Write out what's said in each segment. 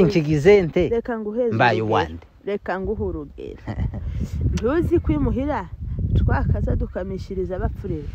Inkigizente reka nguheze mbaye wande reka nguhurugera ntuzi kwimuhira twakaza dukamishiriza abapfurere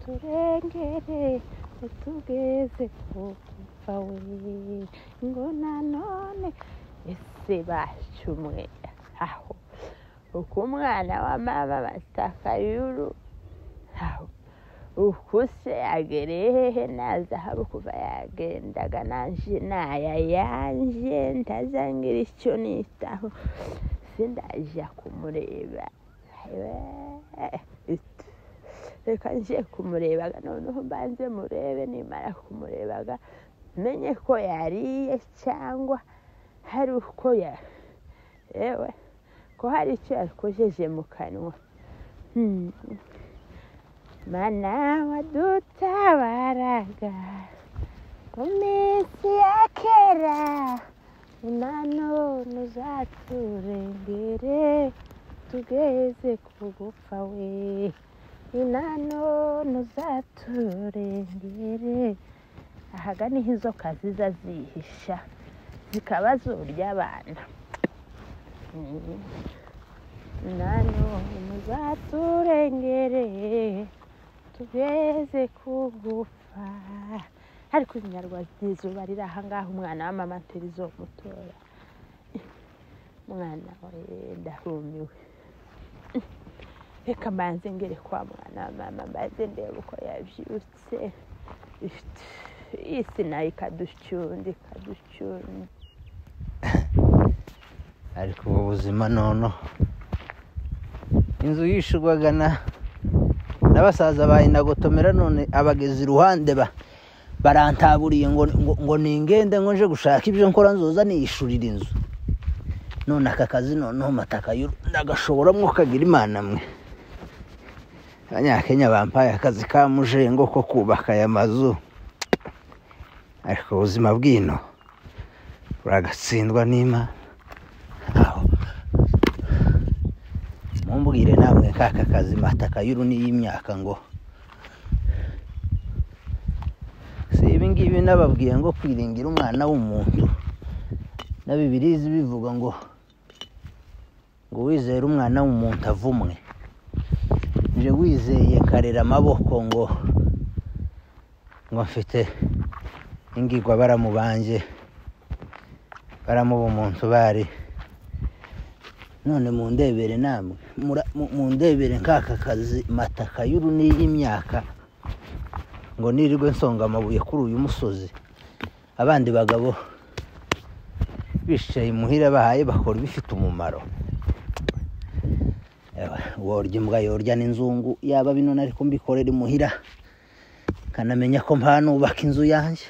turengere tugeze kuva we ngo nanone ese bacumwe aho uko umwana wa mama batakayuru aho ukuse agerehe naza habu kuva yagendaga nanje naya yanje ntazangira icyo nitaho sindaje kumureba reka nje kumurebaga noneho mbanze murebe nimara kumurebaga menye ko yariye cyangwa hari uko ewe ko hari icyo yakojeje mu kanwa mana wadutabaraga mu minsi ya kera nanone uzaturengere tugeze kugupfa we nanone uzaturengere ahaga niho inzoka ziza zihisha zikaba zurya abana nanone uzaturengere tugeze kugupfa ariko inyarwanda izuba riri ahangaha umwana wa mama terizo mutoya mwana we ndahumiwe reka mbanze ngere kwa mwana wa mama mbanze ndebe uko yabyutse isi nayo ikaducundi ariko ubuzima nono inzu yishurwaga n'abasaza bayinagotomera none abageze iruhande barantaburiye ngo ningende ngo nje gushaka ibyo nkora nzoza niyishurira inzu none aka kazi noneho mataka ndagashobora mwokagira imana mwe Abanyakenya bampaye akazi ka mujengo ko kubaka aya mazu ariko ubuzima bwino buragatsindwa n'Imana aho mumbwire namwe kaka kazi mataka y'imyaka ngo si ibingibi nababwiye ngo kwiringira umwana w'umuntu na Bibiliya bivuga ngo wizere umwana w'umuntu avumwe nje wizeye karera amaboko ngo mfite ingirwa baramubanje baramuba umuntu bari none mundebere namwe mundebere nkaka kazi mataka y'imyaka ngo nirirwe nsonga amabuye kuri uyu musozi abandi bagabo bishaye muhira bahaye bakora bifite umumaro worya imbwa yorya n'inzungu yaba binone ariko mbikorera imuhira kanamenya ko mpanubaka inzu yanjye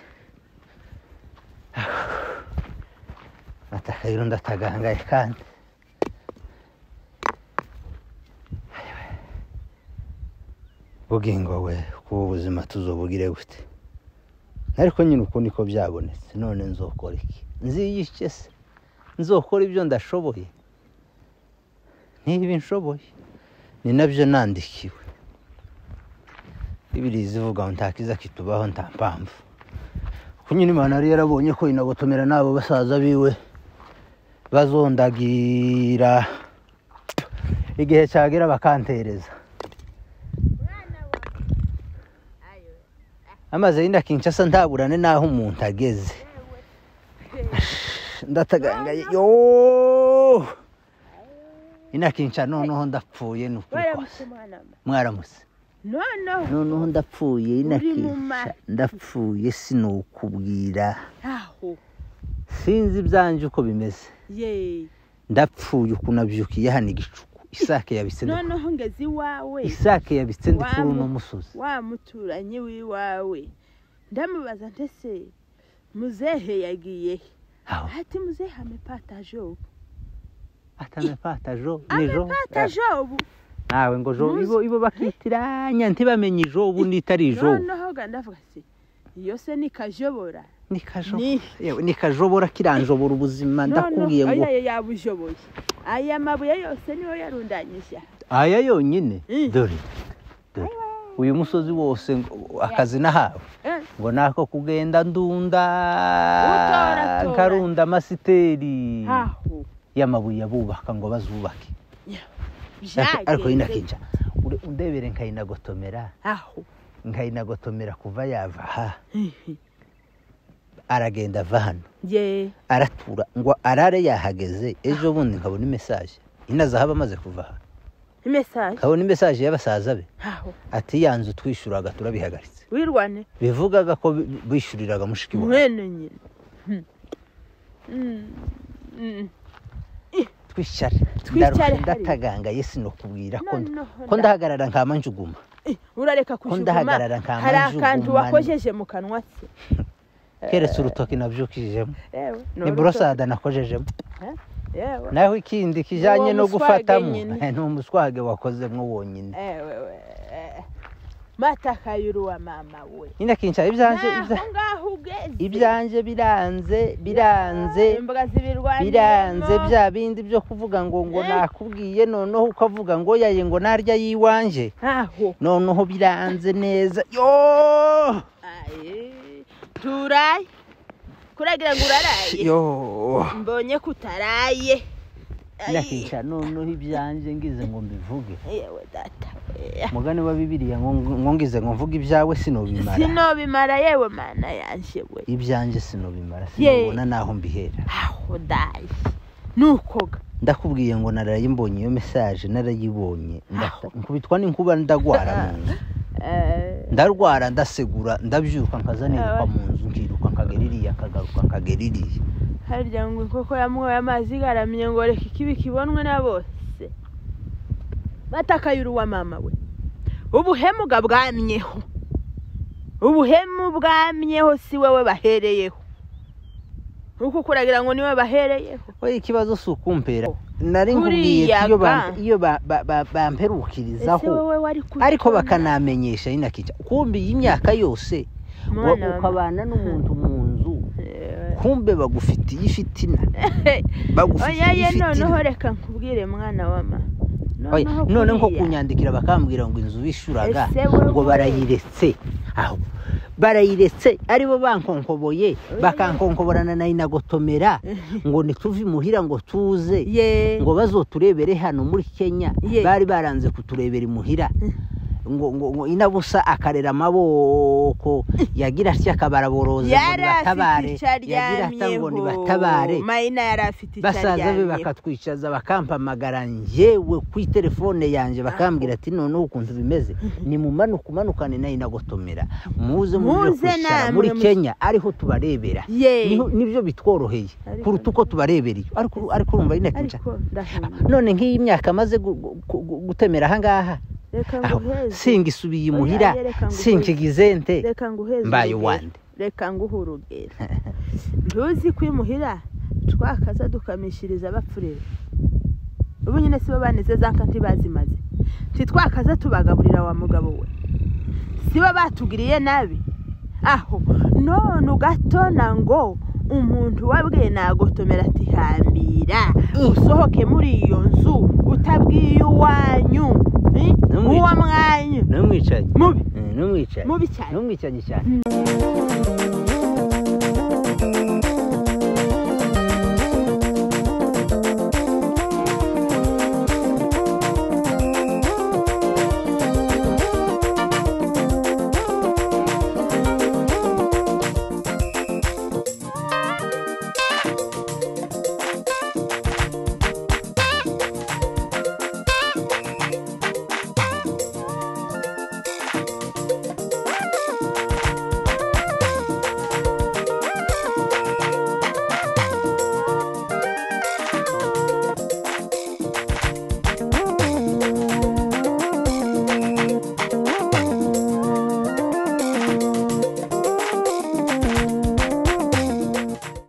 mataka ndatagangaye kandi bugingo we kuba ubuzima tuzobugire gute ariko nyine uko niko byabonetse none nzokora iki nziyishe se nzokora ibyo ndashoboye niba nshoboye ni nabyo nandikiwe Bibiliya ivuga ngo ntakiza kitubaho nta mpamvu kunyine Imana yari yarabonye ko inagotomera nabo basaza biwe bazondagira igihe cyagera bakantereza amaze yinda Kinshasa ndaburane naho umuntu ageze ndatagangaye yo inakinca noneho ndapfuye n'ukuri mwaramuse noneho ndapfuye inakinca ndapfuye sinukubwira sinzi ibyanje uko bimeze ye ndapfuye uko nabyukiye hano igicuku isake yabitse noneho ngeze iwawe isake yabitse ndi kuri uno musozi wa muturanyi w'iwawe ndamubaza ntese muzehe yagiye ati muzehe amepata jobu atamepata jobu nijo amepata jobu nawe ngo jobu ibo bakitiranya ntibamenye jobu nitari jobu noneho ndavuga se iyo se ni kajobora ni kajobora kiranjobora ubuzima ndakubwiye ngo aya yabujoboye aya mabuye yose niyo yarundanyije aya yonyine dore uyu musozi wose akazi nahawe ngo nako kugenda ndunda karunda amasiteri y'amabuye abubaka ngo bazubake ariko inakinja undebere nkayinagotomera nkayinagotomera kuva yava aha aragenda ava hano aratura ngo arare yahageze ejo bundi nkabona imesaje inaza haba amaze kuva aha imesaje kabona imesaje y'abasaza be ati yanzu twishuraga turabihagaritse wirwane bivugaga ko bishuriraga mushiki wawe mwene nyine twicare ndataganga yesi no kubwira ko ndahagarara nkamanjuguma urareka kushuguma hari akantu wakojeje mu kanwa se keretse urutoki nabyukijemo ni brosada nakojejemo naho ikindi kijanye no gufatamo ni umuswage wakozemwo wonyine matakayuruwa mama we ina kincha ibyanje biranze bya bindi byo kuvuga ngo nakubwiye noneho ukavuga ngo yaye ngo narya yiwanje noneho biranze neza yo turaye kuragira ngo uraraye yo mbonye kutaraye nakisha noneho ibyanje ngize ngo mbivuge yewe data mugani wa Bibiliya ngo ngize ngo mvuge ibyawe sinobimara yewe mana yanje we ibyanje sinobimara sinobona naho mbihera aho dai nukoga ndakubwiye ngo narayimbonye iyo message narayibonye nkubitwa n'inkuba ndagwara mu nzu ndarwara ndasegura ndabyuka nkazaniruka mu nzu nkiruka nkageririya kagaruka nkageririya harya ngo koko yamwe amazi garamye ngo reka ikibi kibonwe na bose batakayuruwa mama we ubuhemuga bwamyeho ubuhemu bwamyeho si wewe bahereyeho uko kuragira ngo niwe bahereyeho we ikibazo sukumpera nari nkubwiye iyo bamperukirizaho ariko bakanamenyesha inakica kumbi y'imyaka yose ukabana n'umuntu mu nzu kumbe bagufitiye ifitina oya noneho reka nkubwire mwana wa mama none nko kunyandikira bakambwira ngo inzu bishuraga ngo barayiretse aho barayiretse aribo bankonkoboye bakankonkoborana na inagotomera ngo nituvi muhira ngo tuze ngo bazoturebere hano muri Kenya bari baranze kuturebera imuhira ngo inabusa akarera amaboko yagira atya akabaraboroza ngo batabare yagira atango ni batabare mayina yarafite basaza be bakatwicaza bakampamagara njyewe ku telefone yanje bakambwira ati noneho ukuntu bimeze ni mumanukane na inagotomera muze kwicara muri Kenya ariho tubarebera nibyo bitworoheye kuruta uko tubarebera ariko urumva inakica none nk'iyi myaka maze gutemera aha ngaha singisubiye imuhira sinkigizente mbaye wande reka nguhurugera ntuzi kwimuhira twakaza dukamishiriza abapfurere ubu nyine sibo baneze zanka ntibazimaze twakaza tubagaburira wa mugabo we sibo batugiriye nabi aho none ugatona ngo umuntu wabwiye nagotomera ati hambira usohoke muri iyo nzu utabwiye uwanyu uwa mwanyu numwicaye mubi cyane cyane